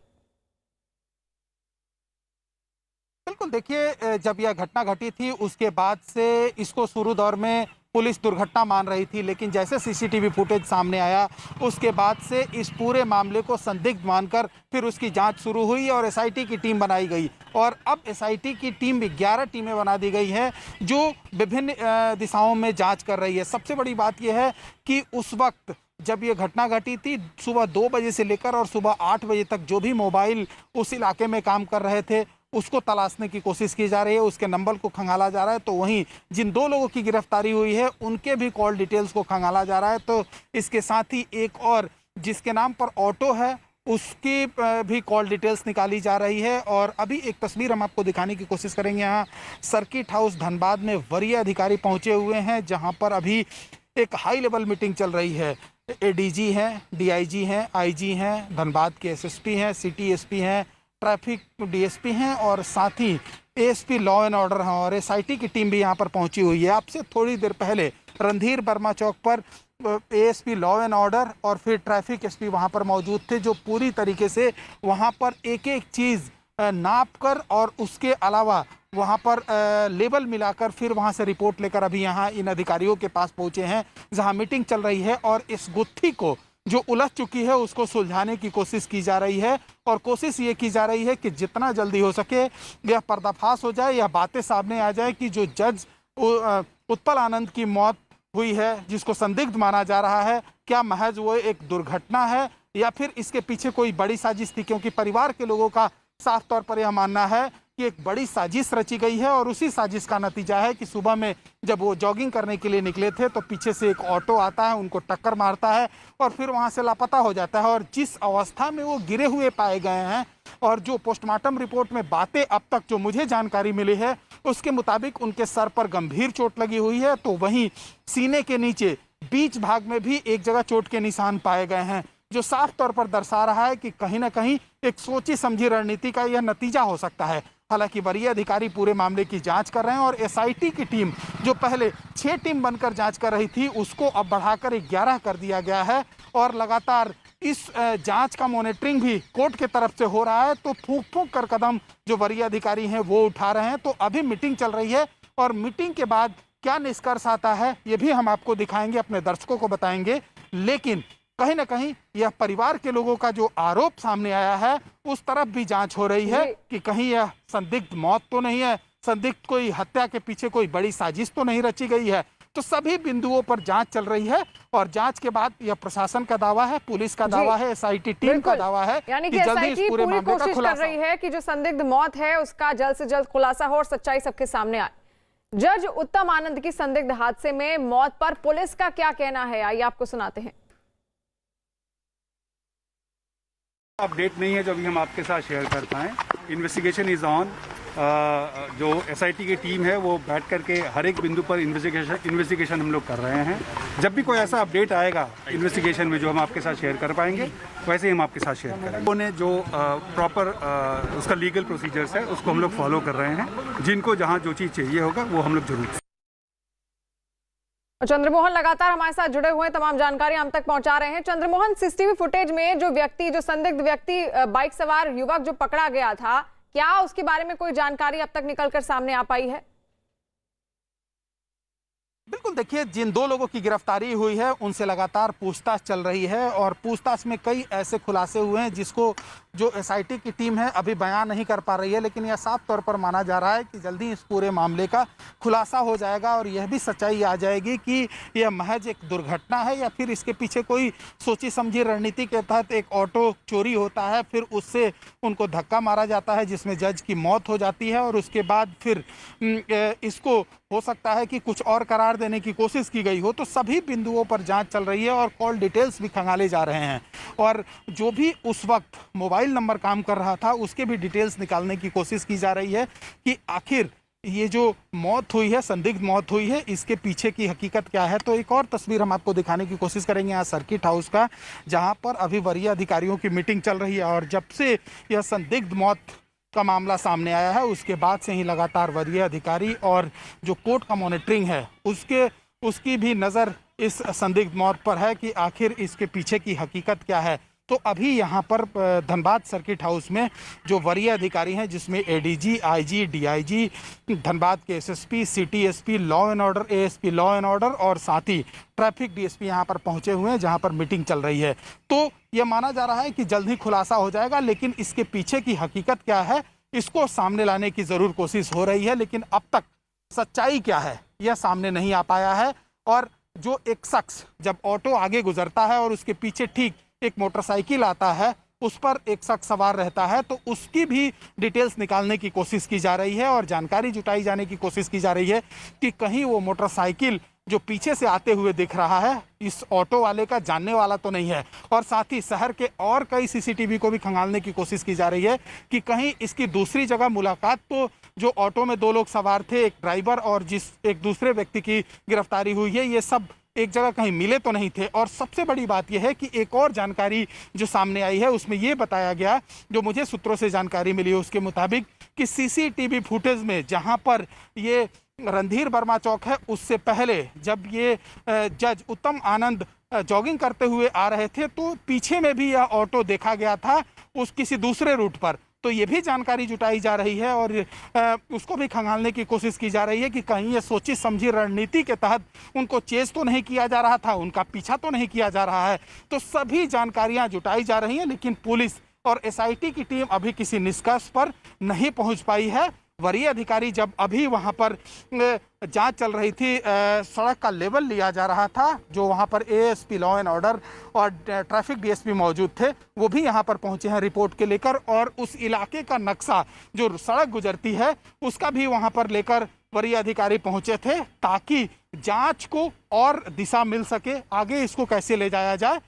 बिल्कुल, देखिए, जब यह घटना घटी थी उसके बाद से इसको शुरू दौर में पुलिस दुर्घटना मान रही थी, लेकिन जैसे सीसीटीवी फुटेज सामने आया उसके बाद से इस पूरे मामले को संदिग्ध मानकर फिर उसकी जांच शुरू हुई और एसआईटी की टीम बनाई गई और अब एसआईटी की टीम भी 11 टीमें बना दी गई हैं जो विभिन्न दिशाओं में जांच कर रही है। सबसे बड़ी बात यह है कि उस वक्त जब ये घटना घटी थी सुबह 2 बजे से लेकर और सुबह 8 बजे तक जो भी मोबाइल उस इलाके में काम कर रहे थे उसको तलाशने की कोशिश की जा रही है, उसके नंबर को खंगाला जा रहा है। तो वहीं जिन 2 लोगों की गिरफ्तारी हुई है उनके भी कॉल डिटेल्स को खंगाला जा रहा है। तो इसके साथ ही एक और जिसके नाम पर ऑटो है उसकी भी कॉल डिटेल्स निकाली जा रही है। और अभी एक तस्वीर हम आपको दिखाने की कोशिश करेंगे। यहाँ सर्किट हाउस धनबाद में वरीय अधिकारी पहुँचे हुए हैं जहाँ पर अभी एक हाई लेवल मीटिंग चल रही है। एडीजी हैं, डीआईजी हैं, आईजी हैं, धनबाद के एसएसपी हैं, सिटी एसपी हैं, ट्रैफिक डीएसपी हैं और साथ ही एएसपी लॉ एंड ऑर्डर हैं और एसआईटी की टीम भी यहाँ पर पहुंची हुई है। आपसे थोड़ी देर पहले रणधीर वर्मा चौक पर एएसपी लॉ एंड ऑर्डर और फिर ट्रैफिक एसपी वहाँ पर मौजूद थे, जो पूरी तरीके से वहाँ पर एक एक चीज़ नाप कर और उसके अलावा वहाँ पर लेबल मिलाकर फिर वहाँ से रिपोर्ट लेकर अभी यहाँ इन अधिकारियों के पास पहुँचे हैं, जहाँ मीटिंग चल रही है और इस गुत्थी को जो उलझ चुकी है उसको सुलझाने की कोशिश की जा रही है और कोशिश ये की जा रही है कि जितना जल्दी हो सके यह पर्दाफाश हो जाए, यह बातें सामने आ जाए कि जो जज उत्पल आनंद की मौत हुई है, जिसको संदिग्ध माना जा रहा है, क्या महज वो एक दुर्घटना है या फिर इसके पीछे कोई बड़ी साजिश थी। क्योंकि परिवार के लोगों का साफ तौर पर यह मानना है कि एक बड़ी साजिश रची गई है और उसी साजिश का नतीजा है कि सुबह में जब वो जॉगिंग करने के लिए निकले थे तो पीछे से एक ऑटो आता है, उनको टक्कर मारता है और फिर वहाँ से लापता हो जाता है। और जिस अवस्था में वो गिरे हुए पाए गए हैं और जो पोस्टमार्टम रिपोर्ट में बातें अब तक जो मुझे जानकारी मिली है उसके मुताबिक उनके सर पर गंभीर चोट लगी हुई है, तो वहीं सीने के नीचे बीच भाग में भी एक जगह चोट के निशान पाए गए हैं, जो साफ तौर पर दर्शा रहा है कि कहीं ना कहीं एक सोची समझी रणनीति का यह नतीजा हो सकता है। हालांकि वरीय अधिकारी पूरे मामले की जांच कर रहे हैं और एसआईटी की टीम जो पहले 6 टीम बनकर जांच कर रही थी उसको अब बढ़ाकर 11 कर दिया गया है और लगातार इस जांच का मॉनिटरिंग भी कोर्ट के तरफ से हो रहा है। तो फूंक फूंक कर कदम जो वरीय अधिकारी हैं वो उठा रहे हैं। तो अभी मीटिंग चल रही है और मीटिंग के बाद क्या निष्कर्ष आता है ये भी हम आपको दिखाएंगे, अपने दर्शकों को बताएंगे। लेकिन कहीं ना कहीं यह परिवार के लोगों का जो आरोप सामने आया है उस तरफ भी जांच हो रही है कि कहीं यह संदिग्ध मौत तो नहीं है, संदिग्ध कोई हत्या के पीछे कोई बड़ी साजिश तो नहीं रची गई है। तो सभी बिंदुओं पर जांच चल रही है और जांच के बाद यह प्रशासन का दावा है, पुलिस का दावा है, एसआईटी टीम का दावा है यानी कि कि जल्दी इस एसआईटी पूरे पूरी मामले का कोशिश कर खुलासा रही है कि जो संदिग्ध मौत है उसका जल्द से जल्द खुलासा हो और सच्चाई सबके सामने आए। जज उत्तम आनंद की संदिग्ध हादसे में मौत पर पुलिस का क्या कहना है, आइए आपको सुनाते हैं। अपडेट नहीं है जो अभी हम आपके साथ शेयर कर पाएँ। Investigation is on. जो एसआईटी की टीम है वो बैठ करके हर एक बिंदु पर इन्वेस्टिगेशन हम लोग कर रहे हैं। जब भी कोई ऐसा अपडेट आएगा इन्वेस्टिगेशन में जो हम आपके साथ शेयर कर पाएंगे वैसे ही हम आपके साथ शेयर करेंगे। उन्होंने जो प्रॉपर उसका लीगल प्रोसीजर्स है उसको हम लोग फॉलो कर रहे हैं। जिनको जहाँ जो चीज़ चाहिए होगा वो हम लोग जरूर। चंद्रमोहन लगातार हमारे साथ जुड़े हुए तमाम जानकारी हम तक पहुंचा रहे हैं। चंद्रमोहन, सीसीटीवी फुटेज में जो संदिग्ध व्यक्ति बाइक सवार युवक जो पकड़ा गया था, क्या उसके बारे में कोई जानकारी अब तक निकलकर सामने आ पाई है? बिल्कुल, देखिए जिन 2 लोगों की गिरफ्तारी हुई है उनसे लगातार पूछताछ चल रही है और पूछताछ में कई ऐसे खुलासे हुए हैं जिसको जो एसआईटी की टीम है अभी बयान नहीं कर पा रही है, लेकिन यह साफ तौर पर माना जा रहा है कि जल्दी इस पूरे मामले का खुलासा हो जाएगा और यह भी सच्चाई आ जाएगी कि यह महज एक दुर्घटना है या फिर इसके पीछे कोई सोची समझी रणनीति के तहत एक ऑटो चोरी होता है, फिर उससे उनको धक्का मारा जाता है जिसमें जज की मौत हो जाती है और उसके बाद फिर इसको हो सकता है कि कुछ और करार देने की कोशिश की गई हो। तो सभी बिंदुओं पर जांच चल रही है और कॉल डिटेल्स भी खंगाले जा रहे हैं और जो भी उस वक्त मोबाइल नंबर काम कर रहा था उसके भी डिटेल्स निकालने की कोशिश की जा रही है कि आखिर ये जो मौत हुई है, संदिग्ध मौत हुई है, इसके पीछे की हकीकत क्या है। तो एक और तस्वीर हम आपको दिखाने की कोशिश करेंगे यहाँ सर्किट हाउस का, जहाँ पर अभी वरीय अधिकारियों की मीटिंग चल रही है और जब से यह संदिग्ध मौत का मामला सामने आया है उसके बाद से ही लगातार वरीय अधिकारी और जो कोर्ट का मॉनिटरिंग है उसकी भी नज़र इस संदिग्ध मौत पर है कि आखिर इसके पीछे की हकीकत क्या है। तो अभी यहाँ पर धनबाद सर्किट हाउस में जो वरीय अधिकारी हैं जिसमें एडीजी, आईजी, डीआईजी, धनबाद के SSP, city SP, law and order, ASP law and order और साथ ही ट्रैफिक डीएसपी यहाँ पर पहुँचे हुए हैं जहाँ पर मीटिंग चल रही है। तो ये माना जा रहा है कि जल्द ही खुलासा हो जाएगा, लेकिन इसके पीछे की हकीकत क्या है इसको सामने लाने की ज़रूर कोशिश हो रही है, लेकिन अब तक सच्चाई क्या है यह सामने नहीं आ पाया है। और जो एक शख्स जब ऑटो आगे गुजरता है और उसके पीछे ठीक एक मोटरसाइकिल आता है, उस पर एक शख्स सवार रहता है, तो उसकी भी डिटेल्स निकालने की कोशिश की जा रही है और जानकारी जुटाई जाने की कोशिश की जा रही है कि कहीं वो मोटरसाइकिल जो पीछे से आते हुए दिख रहा है इस ऑटो वाले का जानने वाला तो नहीं है। और साथ ही शहर के और कई सीसीटीवी को भी खंगालने की कोशिश की जा रही है कि कहीं इसकी दूसरी जगह मुलाकात तो जो ऑटो में 2 लोग सवार थे, एक ड्राइवर और जिस एक दूसरे व्यक्ति की गिरफ्तारी हुई है, ये सब एक जगह कहीं मिले तो नहीं थे। और सबसे बड़ी बात यह है कि एक और जानकारी जो सामने आई है उसमें यह बताया गया, जो मुझे सूत्रों से जानकारी मिली है उसके मुताबिक, कि सीसीटीवी फुटेज में जहां पर ये रणधीर वर्मा चौक है उससे पहले जब ये जज उत्तम आनंद जॉगिंग करते हुए आ रहे थे तो पीछे में भी यह ऑटो देखा गया था उस किसी दूसरे रूट पर। तो ये भी जानकारी जुटाई जा रही है और उसको भी खंगालने की कोशिश की जा रही है कि कहीं ये सोची समझी रणनीति के तहत उनको चेज तो नहीं किया जा रहा था, उनका पीछा तो नहीं किया जा रहा है। तो सभी जानकारियां जुटाई जा रही हैं, लेकिन पुलिस और एसआईटी की टीम अभी किसी निष्कर्ष पर नहीं पहुंच पाई है। वरीय अधिकारी जब अभी वहां पर जांच चल रही थी, सड़क का लेवल लिया जा रहा था, जो वहां पर एएसपी लॉ एंड ऑर्डर और ट्रैफिक डीएसपी मौजूद थे, वो भी यहां पर पहुंचे हैं रिपोर्ट के लेकर, और उस इलाके का नक्शा जो सड़क गुजरती है उसका भी वहां पर लेकर वरीय अधिकारी पहुंचे थे, ताकि जांच को और दिशा मिल सके, आगे इसको कैसे ले जाया जाए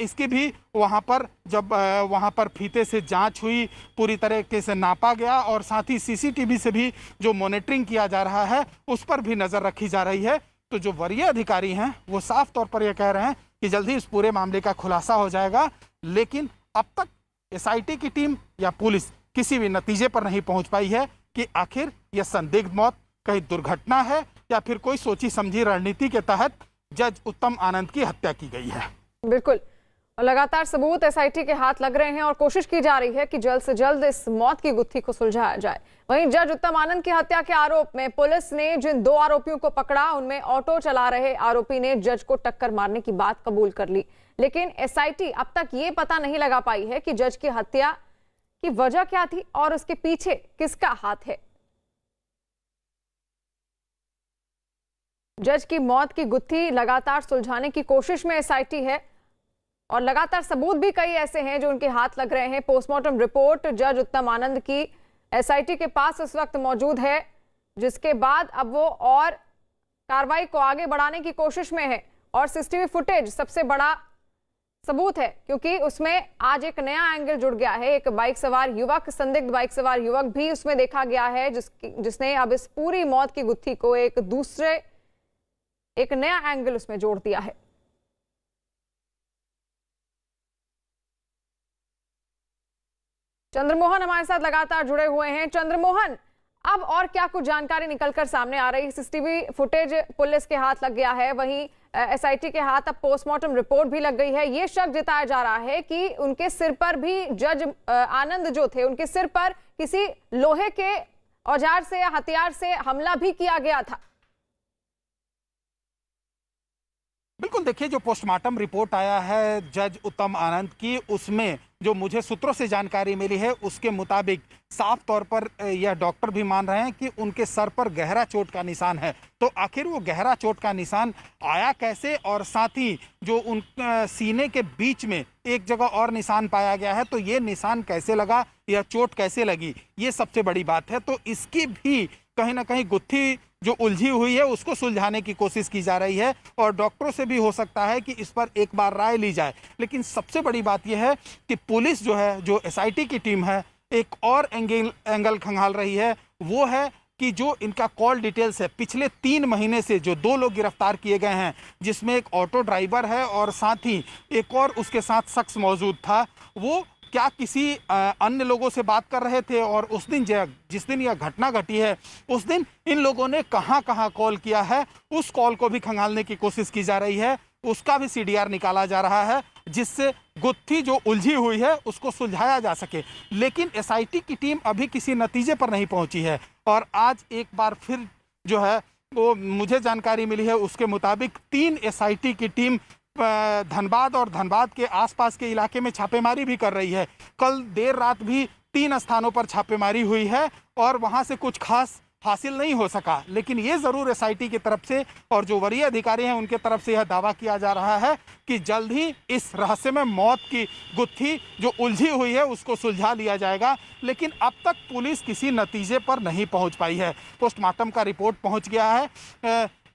इसकी भी वहां पर जब वहां पर फीते से जांच हुई, पूरी तरीके से नापा गया और साथ ही सीसीटीवी से भी जो मॉनिटरिंग किया जा रहा है उस पर भी नजर रखी जा रही है। तो जो वरीय अधिकारी हैं वो साफ तौर पर यह कह रहे हैं कि जल्दी इस पूरे मामले का खुलासा हो जाएगा, लेकिन अब तक एसआईटी की टीम या पुलिस किसी भी नतीजे पर नहीं पहुंच पाई है कि आखिर यह संदिग्ध मौत कहीं दुर्घटना है या फिर कोई सोची समझी रणनीति के तहत जज उत्तम आनंद की हत्या की गई है। बिल्कुल, और लगातार सबूत एसआईटी के हाथ लग रहे हैं और कोशिश की जा रही है कि जल्द से जल्द इस मौत की गुत्थी को सुलझाया जाए। वहीं जज उत्तम आनंद की हत्या के आरोप में पुलिस ने जिन 2 आरोपियों को पकड़ा उनमें ऑटो चला रहे आरोपी ने जज को टक्कर मारने की बात कबूल कर ली, लेकिन एसआईटी अब तक ये पता नहीं लगा पाई है कि जज की हत्या की वजह क्या थी और उसके पीछे किसका हाथ है। जज की मौत की गुत्थी लगातार सुलझाने की कोशिश में एसआईटी है और लगातार सबूत भी कई ऐसे हैं जो उनके हाथ लग रहे हैं। पोस्टमार्टम रिपोर्ट जज उत्तम आनंद की एसआईटी के पास इस वक्त मौजूद है, जिसके बाद अब वो और कार्रवाई को आगे बढ़ाने की कोशिश में है। और सीसीटीवी फुटेज सबसे बड़ा सबूत है, क्योंकि उसमें आज एक नया एंगल जुड़ गया है। एक बाइक सवार युवक, संदिग्ध बाइक सवार युवक भी उसमें देखा गया है, जिसने अब इस पूरी मौत की गुत्थी को एक नया एंगल उसमें जोड़ दिया है। चंद्रमोहन हमारे साथ लगातार जुड़े हुए हैं। चंद्रमोहन, अब और क्या कुछ जानकारी निकलकर सामने आ रही है? सीसीटीवी फुटेज पुलिस के हाथ लग गया है, वहीं एसआईटी के हाथ अब पोस्टमार्टम रिपोर्ट भी लग गई है। ये शक जताया जा रहा है कि उनके सिर पर भी जज आनंद जो थे, उनके सिर पर किसी लोहे के औजार से या हथियार से हमला भी किया गया था। बिल्कुल, देखिए, जो पोस्टमार्टम रिपोर्ट आया है जज उत्तम आनंद की, उसमें जो मुझे सूत्रों से जानकारी मिली है उसके मुताबिक साफ तौर पर यह डॉक्टर भी मान रहे हैं कि उनके सर पर गहरा चोट का निशान है। तो आखिर वो गहरा चोट का निशान आया कैसे, और साथ ही जो उन सीने के बीच में एक जगह और निशान पाया गया है, तो ये निशान कैसे लगा, यह चोट कैसे लगी, ये सबसे बड़ी बात है। तो इसकी भी कहीं ना कहीं गुत्थी जो उलझी हुई है उसको सुलझाने की कोशिश की जा रही है, और डॉक्टरों से भी हो सकता है कि इस पर एक बार राय ली जाए। लेकिन सबसे बड़ी बात यह है कि पुलिस जो है, जो एसआईटी की टीम है, एक और एंगल खंगाल रही है। वो है कि जो इनका कॉल डिटेल्स है, पिछले 3 महीने से जो 2 लोग गिरफ्तार किए गए हैं, जिसमें एक ऑटो ड्राइवर है और साथ ही एक और उसके साथ शख्स मौजूद था, वो क्या किसी अन्य लोगों से बात कर रहे थे, और उस दिन जिस दिन यह घटना घटी है उस दिन इन लोगों ने कहां कहां कॉल किया है, उस कॉल को भी खंगालने की कोशिश की जा रही है। उसका भी सीडीआर निकाला जा रहा है, जिससे गुत्थी जो उलझी हुई है उसको सुलझाया जा सके। लेकिन एसआईटी की टीम अभी किसी नतीजे पर नहीं पहुंची है, और आज एक बार फिर जो है वो मुझे जानकारी मिली है उसके मुताबिक 3 एसआईटी की टीम धनबाद और धनबाद के आसपास के इलाके में छापेमारी भी कर रही है। कल देर रात भी 3 स्थानों पर छापेमारी हुई है और वहां से कुछ खास हासिल नहीं हो सका। लेकिन ये जरूर एसआईटी की तरफ से और जो वरीय अधिकारी हैं उनके तरफ से यह दावा किया जा रहा है कि जल्द ही इस रहस्यमय मौत की गुत्थी जो उलझी हुई है उसको सुलझा लिया जाएगा। लेकिन अब तक पुलिस किसी नतीजे पर नहीं पहुंच पाई है। पोस्टमार्टम का रिपोर्ट पहुंच गया है,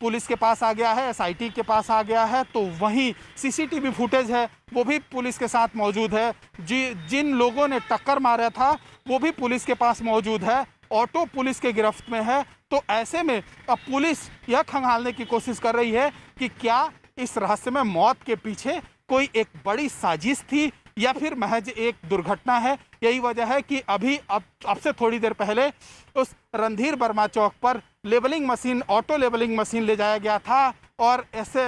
पुलिस के पास आ गया है, एसआईटी के पास आ गया है, तो वहीं सीसीटीवी फुटेज है वो भी पुलिस के साथ मौजूद है। जिन लोगों ने टक्कर मारा था वो भी पुलिस के पास मौजूद है, ऑटो पुलिस के गिरफ्त में है। तो ऐसे में अब पुलिस यह खंगालने की कोशिश कर रही है कि क्या इस रहस्यमय मौत के पीछे कोई एक बड़ी साजिश थी या फिर महज एक दुर्घटना है। यही वजह है कि अभी अब से थोड़ी देर पहले उस रणधीर वर्मा चौक पर labelling machine, auto labelling machine ले जाया गया था और ऐसे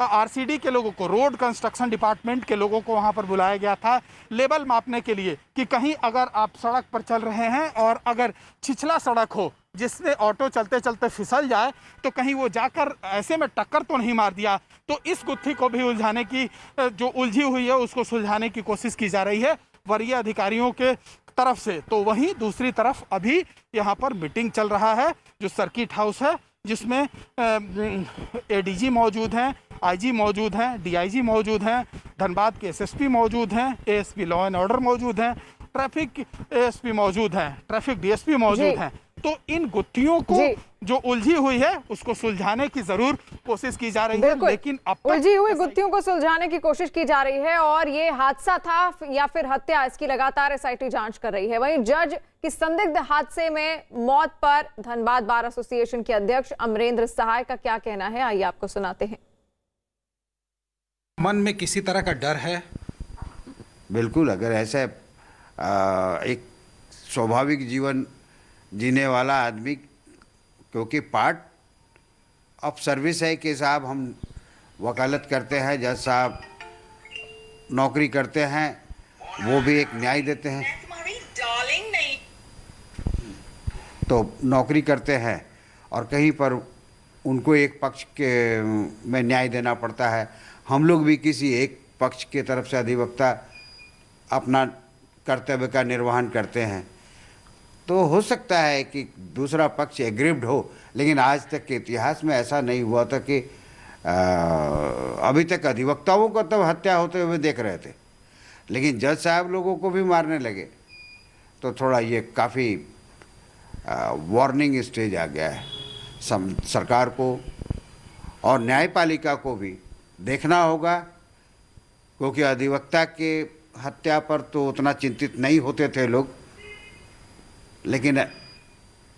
आरसीडी के लोगों को, रोड कंस्ट्रक्शन डिपार्टमेंट के लोगों को वहां पर बुलाया गया था लेबल मापने के लिए कि कहीं अगर आप सड़क पर चल रहे हैं और अगर छिछला सड़क हो जिसमें ऑटो चलते चलते फिसल जाए तो कहीं वो जाकर ऐसे में टक्कर तो नहीं मार दिया। तो इस गुत्थी को भी उलझाने की, जो उलझी हुई है उसको सुलझाने की कोशिश की जा रही है वरीय अधिकारियों के तरफ से। तो वहीं दूसरी तरफ अभी यहाँ पर मीटिंग चल रहा है जो सर्किट हाउस है, जिसमें एडीजी मौजूद हैं, आईजी मौजूद हैं, डीआईजी मौजूद हैं, धनबाद के एसएसपी मौजूद हैं, एएसपी लॉ एंड ऑर्डर मौजूद हैं, ट्रैफिक एएसपी मौजूद हैं, ट्रैफिक डीएसपी मौजूद हैं। तो इन गुत्थियों को जो उलझी हुई है उसको सुलझाने की जरूर कोशिश की जा रही है, लेकिन अब तक उलझी हुई गुत्थियों को सुलझाने की कोशिश की जा रही है और ये हादसा था या फिर हत्या, इसकी लगातार एसआईटी जांच कर रही है। वहीं जज की संदिग्ध हादसे में मौत पर धनबाद बार एसोसिएशन के अध्यक्ष अमरेंद्र सहाय का क्या कहना है, आइए आपको सुनाते हैं। मन में किसी तरह का डर है? बिल्कुल, अगर ऐसा एक स्वाभाविक जीवन जीने वाला आदमी, क्योंकि पार्ट ऑफ सर्विस है कि साहब हम वकालत करते हैं, जज साहब नौकरी करते हैं, वो भी एक न्याय देते हैं, तो नौकरी करते हैं और कहीं पर उनको एक पक्ष के में न्याय देना पड़ता है। हम लोग भी किसी एक पक्ष के तरफ से अधिवक्ता अपना कर्तव्य का निर्वहन करते हैं, तो हो सकता है कि दूसरा पक्ष एग्रीव्ड हो, लेकिन आज तक के इतिहास में ऐसा नहीं हुआ था कि अभी तक अधिवक्ताओं को तब हत्या होते हुए देख रहे थे, लेकिन जज साहब लोगों को भी मारने लगे, तो थोड़ा ये काफ़ी वार्निंग स्टेज आ गया है। सरकार को और न्यायपालिका को भी देखना होगा, क्योंकि अधिवक्ता के हत्या पर तो उतना चिंतित नहीं होते थे लोग, लेकिन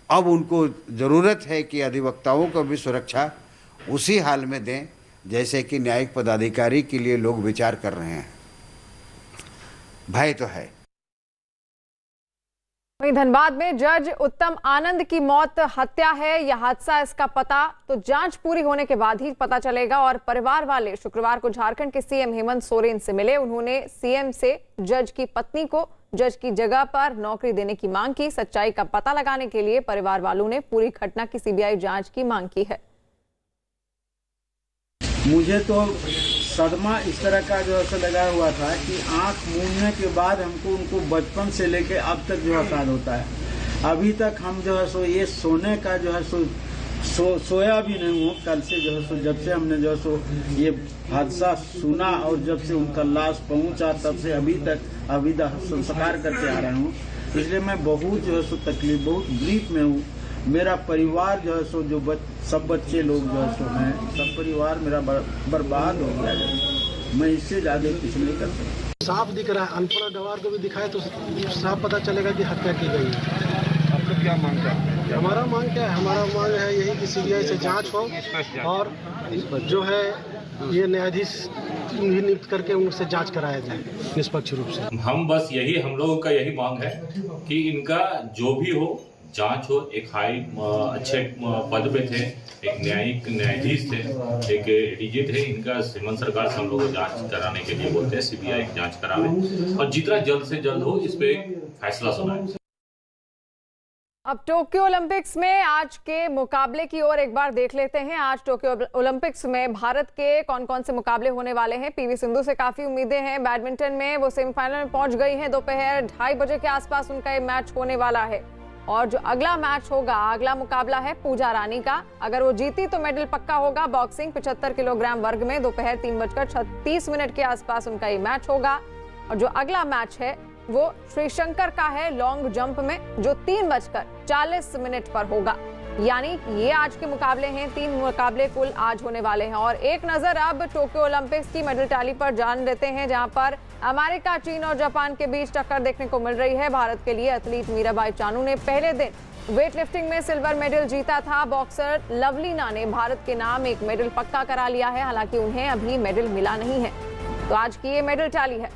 अब उनको ज़रूरत है कि अधिवक्ताओं को भी सुरक्षा उसी हाल में दें जैसे कि न्यायिक पदाधिकारी के लिए लोग विचार कर रहे हैं। भय तो है। वहीं धनबाद में जज उत्तम आनंद की मौत हत्या है या हादसा, इसका पता तो जांच पूरी होने के बाद ही पता चलेगा। और परिवार वाले शुक्रवार को झारखंड के सीएम हेमंत सोरेन से मिले। उन्होंने सीएम से जज की पत्नी को जज की जगह पर नौकरी देने की मांग की। सच्चाई का पता लगाने के लिए परिवार वालों ने पूरी घटना की सीबीआई जांच की मांग की है। मुझे तो सदमा इस तरह का जो है लगा हुआ था कि आंख मूंदने के बाद हमको उनको बचपन से लेके अब तक जो है होता है। अभी तक हम जो है सो ये सोने का जो है सोया भी नहीं हूँ। कल से जो है सो जब से हमने जो है सो ये हादसा सुना और जब से उनका लाश पहुंचा तब से अभी तक संस्कार करते आ रहा हूँ। इसलिए मैं बहुत जो है सो तकलीफ, बहुत ग्रीफ में हूँ। मेरा परिवार जो है सो सब बच्चे लोग जो है सो हैं, सब परिवार मेरा बर्बाद हो गया है। मैं इससे ज़्यादा कुछ नहीं कर सकता। साफ दिख रहा है, अनपढ़ गवार को भी दिखाए तो साफ पता चलेगा कि हत्या की गई है। आप लोग क्या मांग करते हैं? हमारा मांग क्या है? हमारा मांग है यही कि सीबीआई से जांच हो और जो है ये न्यायाधीश नियुक्त करके उनसे जांच कराया जाए निष्पक्ष रूप से। हम बस यही, हम लोगों का यही मांग है कि इनका जो भी हो जांच हो। एक अच्छे पद पे थे, एक न्यायाधीश थे, एक एडीजी थे। इनका हेमंत सरकार से हम लोग जांच कराने के लिए बोलते हैं, सीबीआई जांच करावे और जितना जल्द से जल्द हो इस पे फैसला सुनाए। अब टोक्यो ओलंपिक्स में आज के मुकाबले की ओर एक बार देख लेते हैं। आज टोक्यो ओलंपिक्स में भारत के कौन कौन से मुकाबले होने वाले हैं। पीवी सिंधु से काफी उम्मीदें हैं। बैडमिंटन में वो सेमीफाइनल में पहुंच गई हैं। दोपहर 2:30 बजे के आसपास उनका ये मैच होने वाला है। और जो अगला मैच होगा, अगला मुकाबला है पूजा रानी का। अगर वो जीती तो मेडल पक्का होगा। बॉक्सिंग 75 किलोग्राम वर्ग में दोपहर 3:36 के आसपास उनका ये मैच होगा। और जो अगला मैच है वो श्रीशंकर का है लॉन्ग जंप में, जो 3:40 पर होगा। यानी ये आज के मुकाबले हैं। 3 मुकाबले कुल आज होने वाले हैं। और एक नजर अब टोक्यो ओलंपिक्स की मेडल टैली पर जान लेते हैं, जहां पर अमेरिका, चीन और जापान के बीच टक्कर देखने को मिल रही है। भारत के लिए एथलीट मीराबाई चानू ने पहले दिन वेट लिफ्टिंग में सिल्वर मेडल जीता था। बॉक्सर लवलीना ने भारत के नाम एक मेडल पक्का करा लिया है, हालांकि उन्हें अभी मेडल मिला नहीं है। तो आज की ये मेडल टैली है।